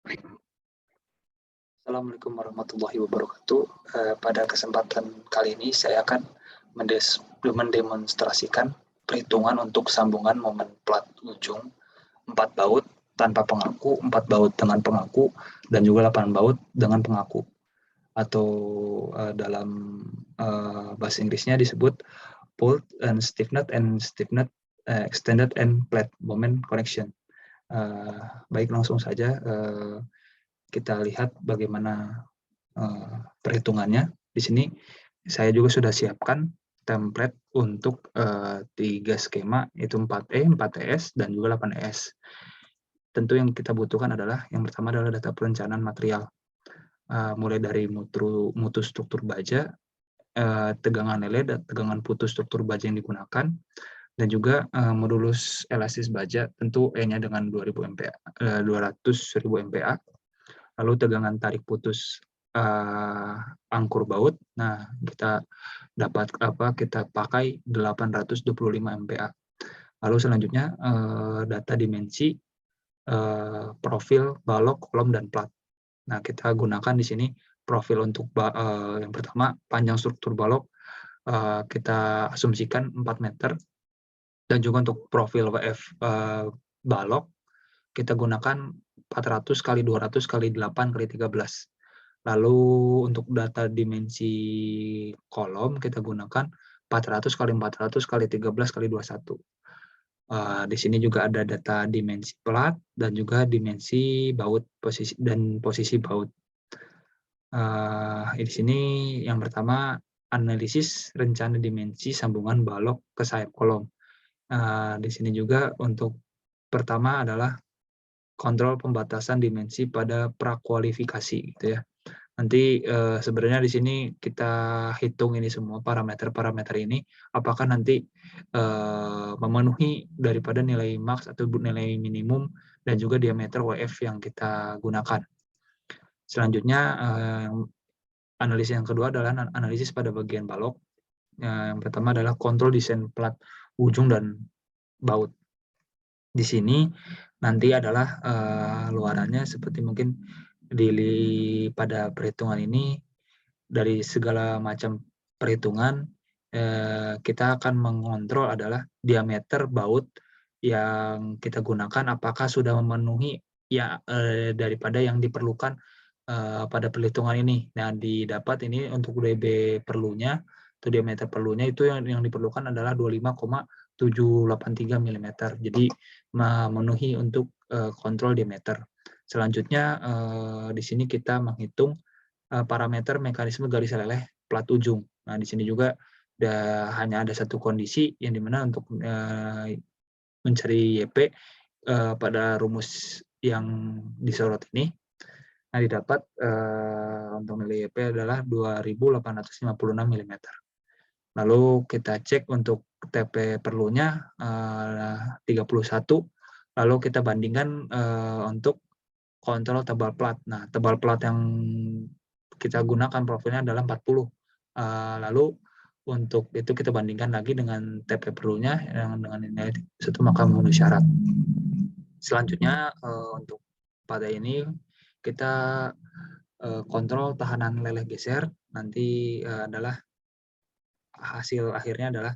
Assalamualaikum warahmatullahi wabarakatuh. Pada kesempatan kali ini saya akan mendemonstrasikan perhitungan untuk sambungan momen plat ujung 4 baut tanpa pengaku, 4 baut dengan pengaku, dan juga 8 baut dengan pengaku. Atau dalam bahasa Inggrisnya disebut pulled and stiffened extended and flat moment connection. Baik, langsung saja kita lihat bagaimana perhitungannya. Di sini saya juga sudah siapkan template untuk 3 skema, yaitu 4E, 4ES, dan juga 8ES. Tentu yang kita butuhkan adalah, yang pertama adalah data perencanaan material. Mulai dari mutu struktur baja, tegangan lele, dan tegangan putus struktur baja yang digunakan, dan juga modulus elastis baja, tentu E-nya dengan 200.000 MPa, lalu tegangan tarik putus angkur baut. Nah, kita pakai 825 MPa. Lalu selanjutnya data dimensi profil balok, kolom, dan plat. Nah, kita gunakan di sini profil untuk yang pertama panjang struktur balok kita asumsikan 4 meter, dan juga untuk profil WF balok kita gunakan 400 kali 200 kali 8 kali 13. Lalu untuk data dimensi kolom kita gunakan 400 kali 400 kali 13 kali 21. Di sini juga ada data dimensi plat dan juga dimensi baut posisi baut. Di sini yang pertama analisis rencana dimensi sambungan balok ke sayap kolom. Di sini juga untuk pertama adalah kontrol pembatasan dimensi pada prakualifikasi, gitu ya. Nanti sebenarnya di sini kita hitung ini semua parameter-parameter ini, apakah nanti memenuhi daripada nilai max atau nilai minimum dan juga diameter WF yang kita gunakan. Selanjutnya analisis yang kedua adalah analisis pada bagian balok. Yang pertama adalah kontrol desain plat ujung dan baut. Di sini nanti adalah luarannya seperti mungkin pada perhitungan ini, dari segala macam perhitungan kita akan mengontrol adalah diameter baut yang kita gunakan apakah sudah memenuhi daripada yang diperlukan pada perhitungan ini. Nah, didapat ini untuk DB perlunya atau diameter perlunya itu yang diperlukan adalah 25,783 mm. Jadi memenuhi untuk kontrol diameter. Selanjutnya di sini kita menghitung parameter mekanisme garis leleh plat ujung. Nah, di sini juga hanya ada satu kondisi yang dimana untuk mencari YP pada rumus yang disorot ini. Nah, didapat untuk nilai YP adalah 2.856 mm. Lalu kita cek untuk TP perlunya 31. Lalu kita bandingkan untuk kontrol tebal plat. Nah, tebal plat yang kita gunakan profilnya adalah 40. Lalu untuk itu kita bandingkan lagi dengan TP perlunya yang dengan nilai 1, maka memenuhi syarat. Selanjutnya untuk pada ini kita kontrol tahanan leleh geser. Nanti adalah hasil akhirnya adalah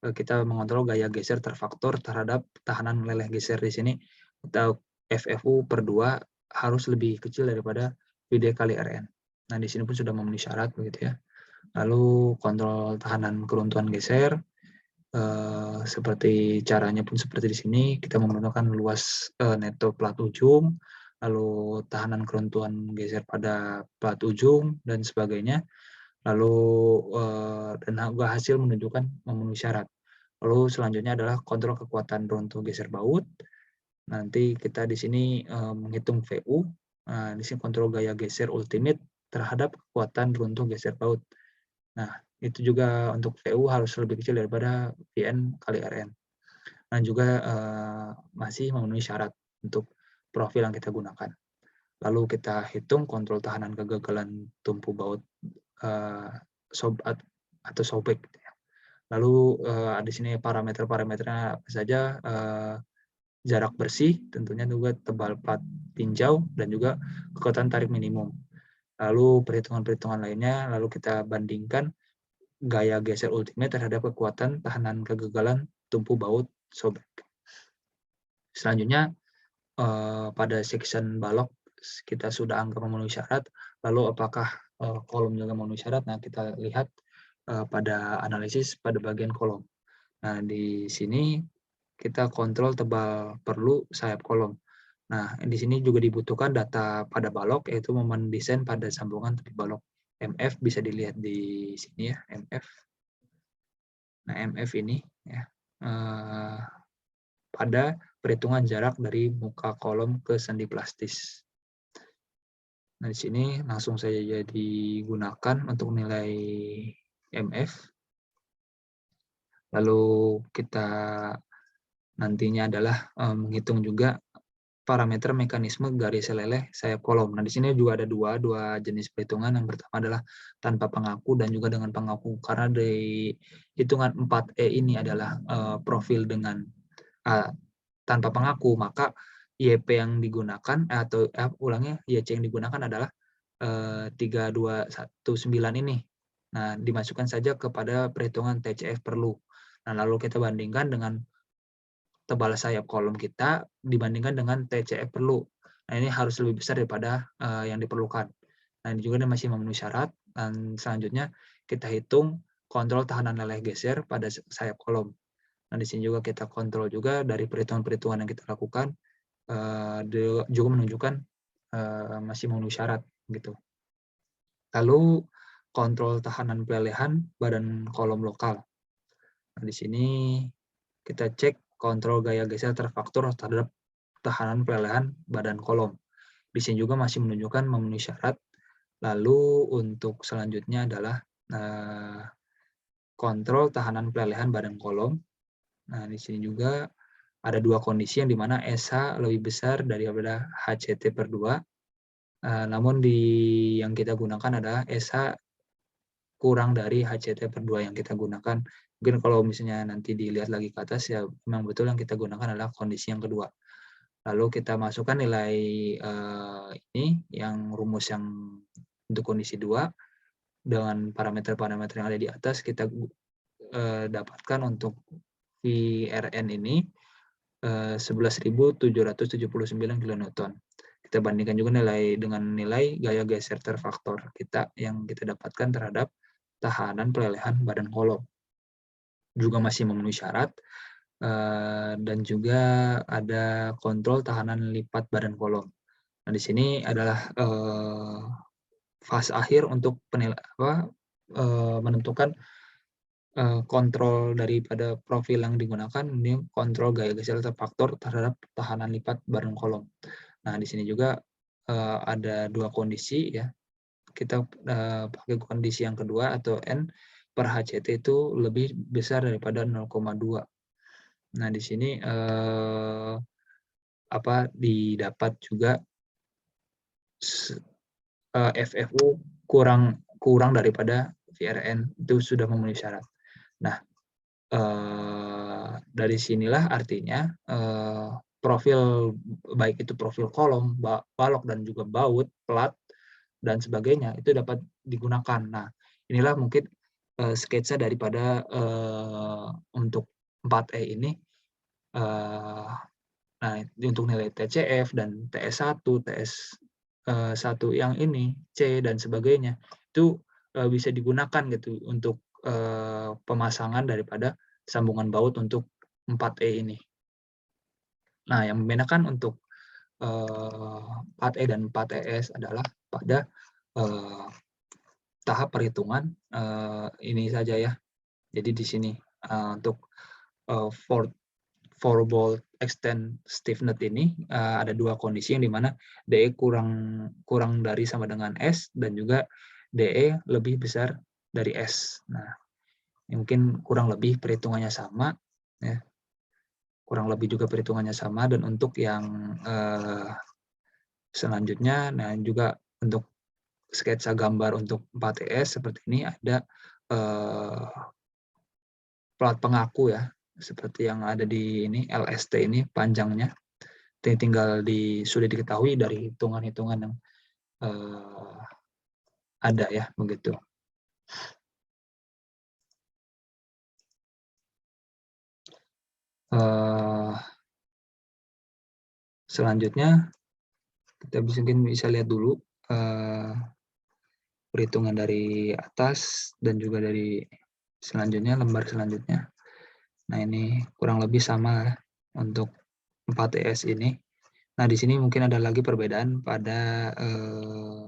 kita mengontrol gaya geser terfaktor terhadap tahanan leleh geser. Di sini untuk FFU per 2 harus lebih kecil daripada VD kali RN. Nah, di sini pun sudah memenuhi syarat begitu ya. Lalu kontrol tahanan keruntuhan geser, seperti caranya pun seperti di sini, kita menggunakan luas neto plat ujung, lalu tahanan keruntuhan geser pada plat ujung dan sebagainya. Lalu dan hasil menunjukkan memenuhi syarat. Lalu selanjutnya adalah kontrol kekuatan runtuh geser baut. Nanti kita di sini menghitung VU. Nah, di sini kontrol gaya geser ultimate terhadap kekuatan runtuh geser baut. Nah, itu juga untuk VU harus lebih kecil daripada VN kali RN. Dan juga masih memenuhi syarat untuk profil yang kita gunakan. Lalu kita hitung kontrol tahanan kegagalan tumpu baut atau sobek. Lalu di sini parameter-parameternya apa saja, jarak bersih, tentunya juga tebal plat tinjau, dan juga kekuatan tarik minimum. Lalu perhitungan-perhitungan lainnya, lalu kita bandingkan gaya geser ultimate terhadap kekuatan tahanan kegagalan tumpu baut sobek. Selanjutnya, pada section balok kita sudah anggap memenuhi syarat, lalu apakah kolom juga memenuhi syarat? Nah, kita lihat pada analisis pada bagian kolom. Nah, di sini kita kontrol tebal perlu sayap kolom. Nah, di sini juga dibutuhkan data pada balok, yaitu momen desain pada sambungan tepi balok. MF bisa dilihat di sini ya, MF. Nah, MF ini ya, pada perhitungan jarak dari muka kolom ke sendi plastis. Nah, di sini langsung saja digunakan untuk nilai MF. Lalu kita nantinya adalah menghitung juga parameter mekanisme garis seleleh sayap kolom. Nah, di sini juga ada dua jenis perhitungan. Yang pertama adalah tanpa pengaku dan juga dengan pengaku. Karena di hitungan 4E ini adalah profil dengan tanpa pengaku, maka YP yang digunakan atau ulangnya YC yang digunakan adalah 3219 ini. Nah, dimasukkan saja kepada perhitungan TCF perlu. Nah, lalu kita bandingkan dengan tebal sayap kolom kita dibandingkan dengan TCF perlu. Nah, ini harus lebih besar daripada yang diperlukan. Nah, ini juga masih memenuhi syarat. Dan selanjutnya kita hitung kontrol tahanan leleh geser pada sayap kolom. Nah, di sini juga kita kontrol juga dari perhitungan-perhitungan yang kita lakukan juga menunjukkan masih memenuhi syarat gitu. Lalu kontrol tahanan pelelehan badan kolom lokal. Nah, di sini kita cek kontrol gaya geser terfaktur terhadap tahanan pelelehan badan kolom. Di sini juga masih menunjukkan memenuhi syarat. Lalu untuk selanjutnya adalah kontrol tahanan pelelehan badan kolom. Nah, di sini juga ada dua kondisi yang dimana SH lebih besar daripada HCT per 2. Namun yang kita gunakan adalah SH kurang dari HCT per 2 yang kita gunakan. Mungkin kalau misalnya nanti dilihat lagi ke atas, ya memang betul yang kita gunakan adalah kondisi yang kedua. Lalu kita masukkan nilai ini, yang rumus yang untuk kondisi 2, dengan parameter-parameter yang ada di atas, kita dapatkan untuk VRN ini 11.779 kN. Kita bandingkan juga dengan nilai gaya geser terfaktor kita yang kita dapatkan terhadap tahanan pelelehan badan kolom. Juga masih memenuhi syarat, dan juga ada kontrol tahanan lipat badan kolom. Nah, di sini adalah fase akhir untuk menentukan kontrol daripada profil yang digunakan. Ini kontrol gaya geser terfaktor terhadap tahanan lipat badan kolom. Nah, di sini juga ada dua kondisi ya. Kita pakai kondisi yang kedua atau N per HCT itu lebih besar daripada 0,2. Nah, di sini didapat juga FFU kurang daripada VRN, itu sudah memenuhi syarat. Nah, dari sinilah artinya profil, baik itu profil kolom, balok, dan juga baut, plat, dan sebagainya, itu dapat digunakan. Nah, inilah mungkin sketsa daripada untuk 4E ini. Nah, untuk nilai TCF dan TS1, TS1 yang ini, C, dan sebagainya, itu bisa digunakan gitu untuk pemasangan daripada sambungan baut untuk 4E ini. Nah, yang membedakan untuk 4E dan 4ES adalah pada tahap perhitungan ini saja ya. Jadi di sini untuk four bolt extend stiffness ini ada dua kondisi yang dimana DE kurang dari sama dengan S dan juga DE lebih besar dari S. Nah, mungkin kurang lebih perhitungannya sama ya. Kurang lebih juga perhitungannya sama. Dan untuk yang selanjutnya, nah juga untuk sketsa gambar untuk 4ES seperti ini, ada plat pengaku ya, seperti yang ada di ini LST ini panjangnya. Tinggal sudah diketahui dari hitungan-hitungan yang ada ya, begitu. Selanjutnya kita mungkin bisa lihat dulu perhitungan dari atas dan juga dari selanjutnya, lembar selanjutnya. Nah, ini kurang lebih sama untuk 4ES ini. Nah, di sini mungkin ada lagi perbedaan pada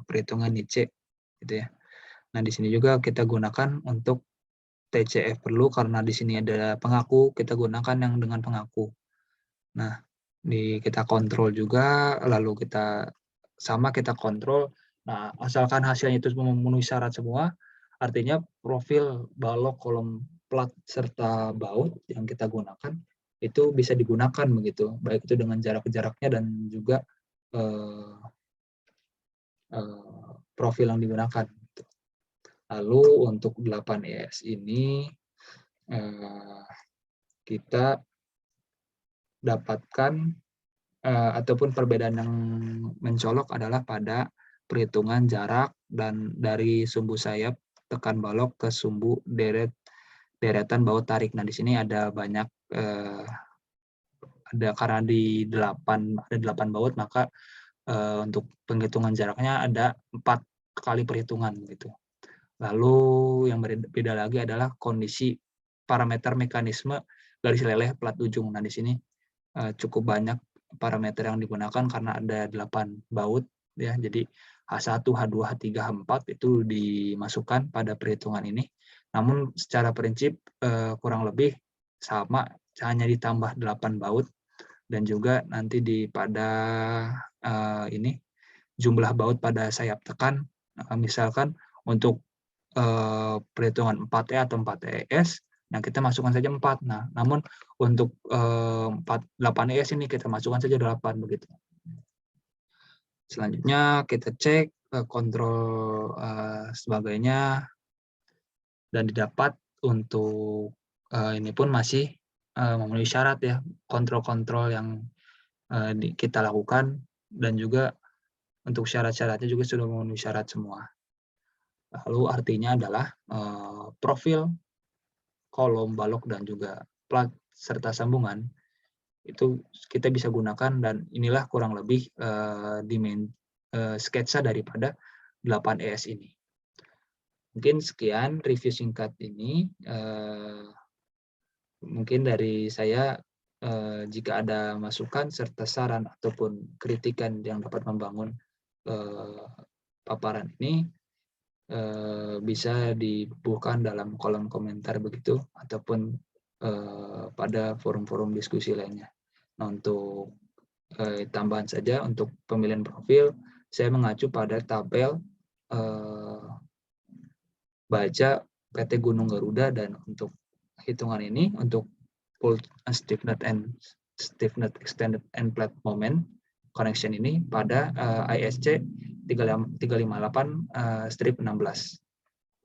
perhitungan Nietzsche, gitu ya. Nah, di sini juga kita gunakan untuk TCF perlu karena di sini ada pengaku, kita gunakan yang dengan pengaku. Nah, kita kontrol juga, lalu kita kontrol. Nah, asalkan hasilnya itu memenuhi syarat semua, artinya profil balok, kolom plat, serta baut yang kita gunakan itu bisa digunakan begitu, baik itu dengan jarak-jaraknya dan juga profil yang digunakan. Lalu untuk 8ES ini kita dapatkan ataupun perbedaan yang mencolok adalah pada perhitungan jarak dan dari sumbu sayap tekan balok ke sumbu deretan baut tarik. Nah, di sini ada banyak karena ada 8 baut, maka untuk penghitungan jaraknya ada 4 kali perhitungan gitu. Lalu yang berbeda lagi adalah kondisi parameter mekanisme garis leleh plat ujung. Nah, di sini cukup banyak parameter yang digunakan karena ada 8 baut ya. Jadi H1, H2, H3, H4 itu dimasukkan pada perhitungan ini. Namun secara prinsip kurang lebih sama, hanya ditambah 8 baut dan juga nanti pada ini jumlah baut pada sayap tekan, misalkan untuk perhitungan 4E atau 4ES, nah kita masukkan saja 4. Nah, namun untuk 8ES ini kita masukkan saja 8 begitu. Selanjutnya kita cek kontrol sebagainya dan didapat untuk ini pun masih memenuhi syarat ya, kontrol-kontrol yang kita lakukan dan juga untuk syarat-syaratnya juga sudah memenuhi syarat semua. Lalu artinya adalah profil, kolom, balok, dan juga plat serta sambungan itu kita bisa gunakan, dan inilah kurang lebih sketsa daripada 8ES ini. Mungkin sekian review singkat ini. Mungkin dari saya, jika ada masukan serta saran ataupun kritikan yang dapat membangun paparan ini, bisa dibubuhkan dalam kolom komentar begitu, ataupun pada forum-forum diskusi lainnya. Nah, untuk tambahan saja untuk pemilihan profil, saya mengacu pada tabel baja PT Gunung Garuda, dan untuk hitungan ini untuk pull stiffness extended end plate moment connection ini pada ISC 358/16.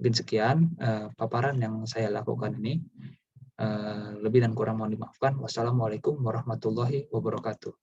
Mungkin sekian paparan yang saya lakukan ini. Lebih dan kurang mohon dimaafkan. Wassalamualaikum warahmatullahi wabarakatuh.